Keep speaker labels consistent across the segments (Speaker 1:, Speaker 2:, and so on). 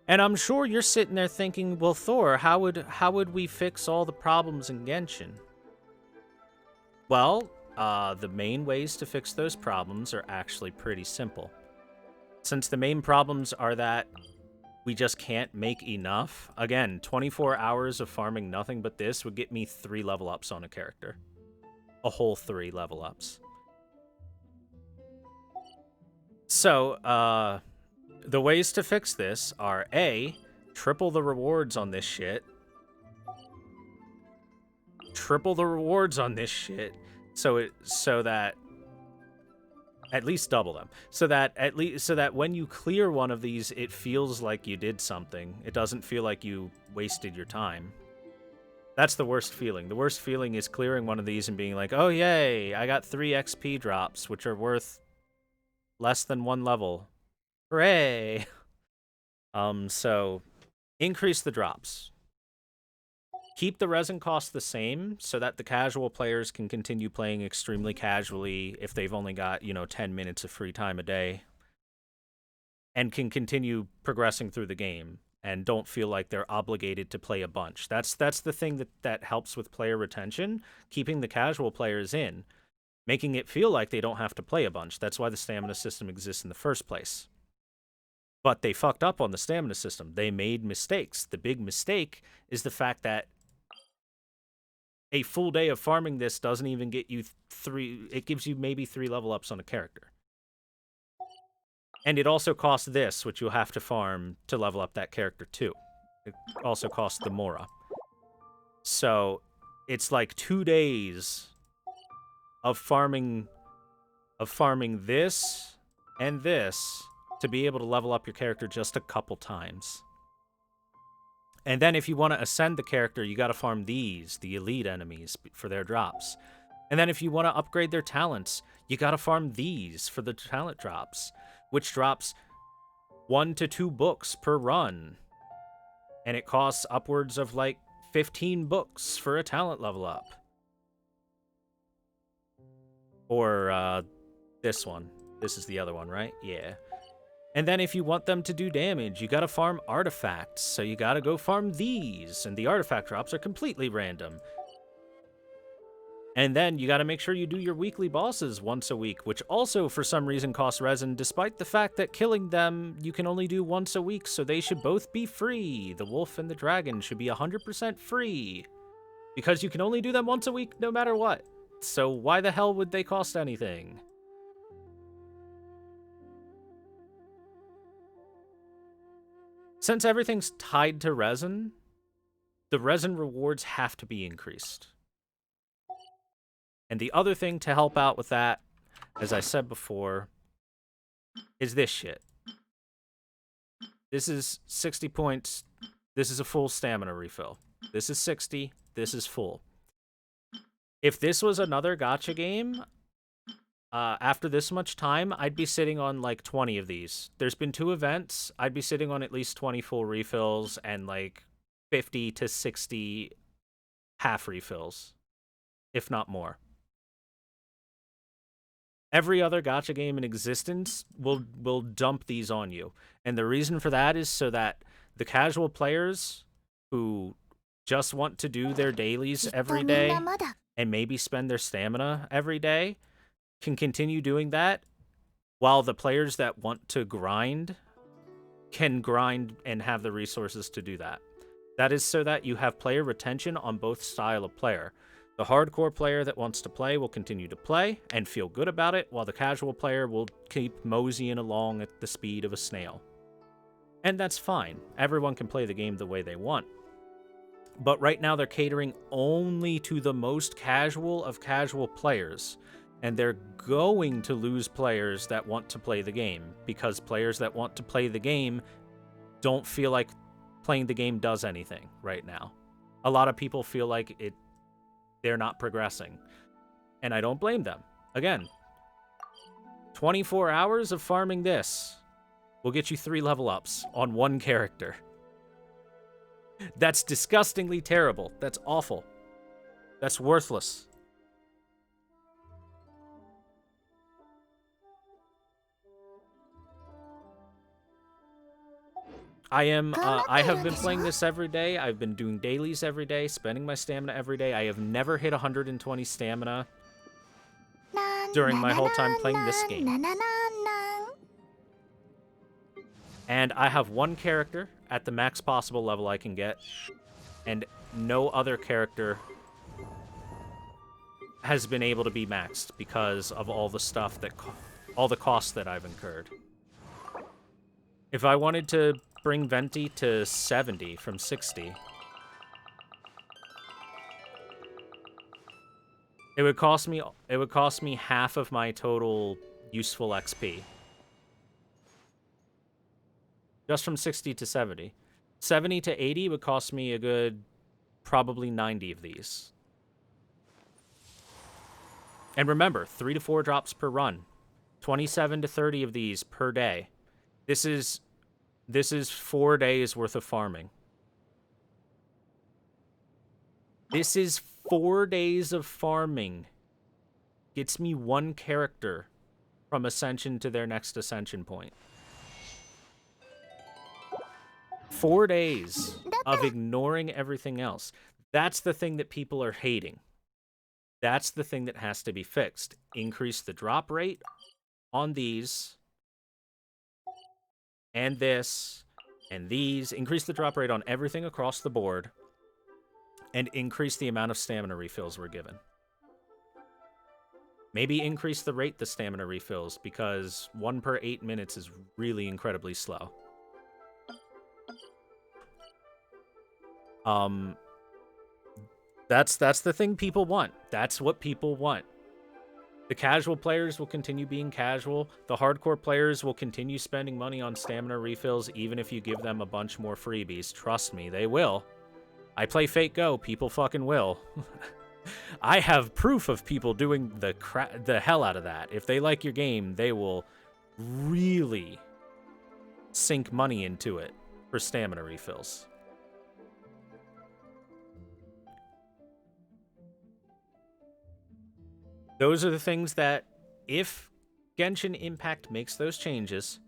Speaker 1: And I'm sure you're sitting there thinking, well, Thor, how would we fix all the problems in Genshin? Well, the main ways to fix those problems are actually pretty simple. Since the main problems are that we just can't make enough, again, 24 hours of farming nothing but this would get me 3 level ups on a character. A whole 3 level ups. So, the ways to fix this are A, triple the rewards on this shit. Triple the rewards on this shit so that at least double them. So that when you clear one of these, it feels like you did something. It doesn't feel like you wasted your time. That's the worst feeling. The worst feeling is clearing one of these and being like, "Oh yay, I got 3 XP drops, which are worth less than 1 level. Hooray!" So increase the drops. Keep the resin cost the same so that the casual players can continue playing extremely casually if they've only got, 10 minutes of free time a day and can continue progressing through the game and don't feel like they're obligated to play a bunch. That's the thing that helps with player retention, keeping the casual players in, making it feel like they don't have to play a bunch. That's why the stamina system exists in the first place. But they fucked up on the stamina system. They made mistakes. The big mistake is the fact that a full day of farming this doesn't even get you 3. It gives you maybe 3 level ups on a character. And it also costs this, which you'll have to farm to level up that character too. It also costs the Mora. So it's like 2 days of farming this and this to be able to level up your character just a couple times. And then if you want to ascend the character, you got to farm these, the elite enemies, for their drops. And then if you want to upgrade their talents, you got to farm these for the talent drops, which drops 1 to 2 books per run. And it costs upwards of like 15 books for a talent level up. Or this one. This is the other one, right? Yeah. And then if you want them to do damage, you gotta farm artifacts, so you gotta go farm these, and the artifact drops are completely random. And then you gotta make sure you do your weekly bosses once a week, which also for some reason costs resin, despite the fact that killing them you can only do once a week, so they should both be free. The wolf and the dragon should be 100% free, because you can only do them once a week no matter what. So why the hell would they cost anything? Since everything's tied to resin, the resin rewards have to be increased. And the other thing to help out with that, as I said before, is this shit. This is 60 points. This is a full stamina refill. This is 60. This is full. If this was another gacha game, after this much time, I'd be sitting on like 20 of these. There's been 2 events. I'd be sitting on at least 20 full refills and like 50 to 60 half refills, if not more. Every other gacha game in existence will dump these on you. And the reason for that is so that the casual players who just want to do their dailies every day and maybe spend their stamina every day can continue doing that, while the players that want to grind can grind and have the resources to do that. That is so that you have player retention on both style of player. The hardcore player that wants to play will continue to play and feel good about it, while the casual player will keep moseying along at the speed of a snail. And that's fine. Everyone can play the game the way they want. But right now they're catering only to the most casual of casual players, and they're going to lose players that want to play the game, because players that want to play the game don't feel like playing the game does anything right now. A lot of people feel like they're not progressing, and I don't blame them. Again, 24 hours of farming this will get you 3 level ups on 1 character. That's disgustingly terrible. That's awful. That's worthless. I have been playing this every day. I've been doing dailies every day, spending my stamina every day. I have never hit 120 stamina during my whole time playing this game. And I have one character at the max possible level I can get, and no other character has been able to be maxed because of all the stuff that, all the costs that I've incurred. If I wanted to bring Venti to 70 from 60, it would cost me half of my total useful XP. Just from 60 to 70. 70 to 80 would cost me a good probably 90 of these. And remember, 3 to 4 drops per run. 27 to 30 of these per day. This is 4 days worth of farming. This is 4 days of farming. Gets me one character from Ascension to their next Ascension point. 4 days of ignoring everything else. That's the thing that people are hating. That's the thing that has to be fixed. Increase the drop rate on these, and this, and these. Increase the drop rate on everything across the board, and increase the amount of stamina refills we're given. Maybe increase the rate the stamina refills, because 1 per 8 minutes is really incredibly slow. That's the thing people want. That's what people want. The casual players will continue being casual. The hardcore players will continue spending money on stamina refills even if you give them a bunch more freebies. Trust me, they will. I play Fate Go. People fucking will. I have proof of people doing the hell out of that. If they like your game, they will really sink money into it for stamina refills. Those are the things that, if Genshin Impact makes those changes,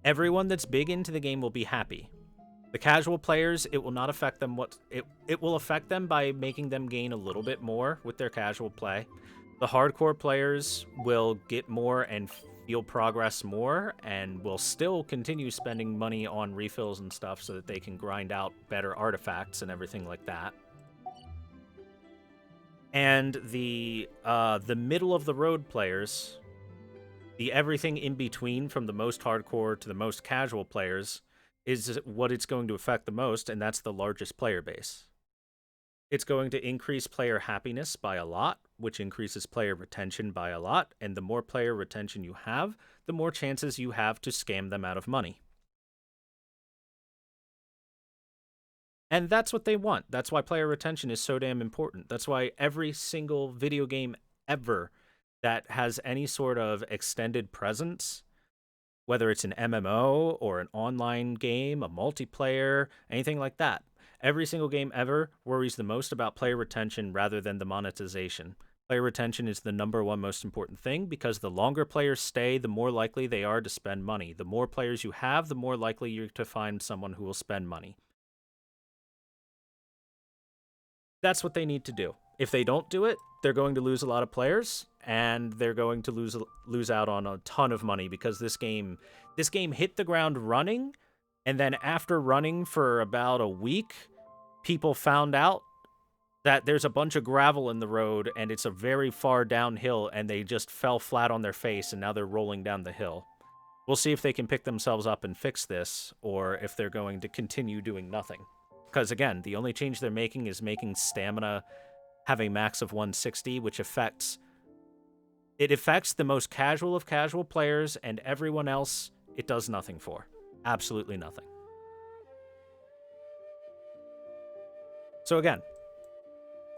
Speaker 1: everyone that's big into the game will be happy. The casual players, it will not affect them. It will affect them by making them gain a little bit more with their casual play. The hardcore players will get more and feel progress more, and will still continue spending money on refills and stuff so that they can grind out better artifacts and everything like that. And the middle of the road players, the everything in between from the most hardcore to the most casual players, is what it's going to affect the most, and that's the largest player base. It's going to increase player happiness by a lot, which increases player retention by a lot, and the more player retention you have, the more chances you have to scam them out of money. And that's what they want. That's why player retention is so damn important. That's why every single video game ever that has any sort of extended presence, whether it's an MMO or an online game, a multiplayer, anything like that, every single game ever worries the most about player retention rather than the monetization. Player retention is the #1 most important thing, because the longer players stay, the more likely they are to spend money. The more players you have, the more likely you're to find someone who will spend money. That's what they need to do. If they don't do it, they're going to lose a lot of players, and they're going to lose out on a ton of money, because this game hit the ground running, and then after running for about a week, people found out that there's a bunch of gravel in the road, and it's a very far downhill, and they just fell flat on their face, and now they're rolling down the hill. We'll see if they can pick themselves up and fix this, or if they're going to continue doing nothing. Because, again, the only change they're making is making stamina have a max of 160, which affects the most casual of casual players, and everyone else it does nothing for. Absolutely nothing. So again,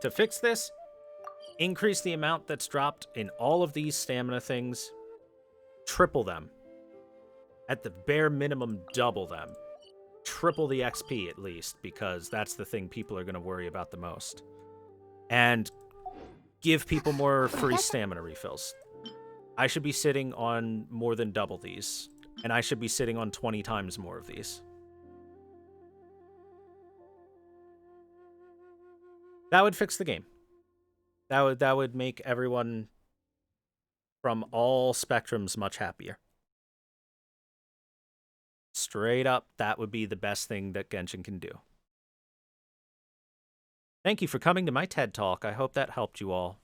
Speaker 1: to fix this, increase the amount that's dropped in all of these stamina things, triple them. At the bare minimum, double them. Triple the XP at least, because that's the thing people are going to worry about the most. And give people more free stamina refills. I should be sitting on more than double these. and I should be sitting on 20 times more of these. That would fix the game. That would make everyone from all spectrums much happier. Straight up, that would be the best thing that Genshin can do. Thank you for coming to my TED Talk. I hope that helped you all.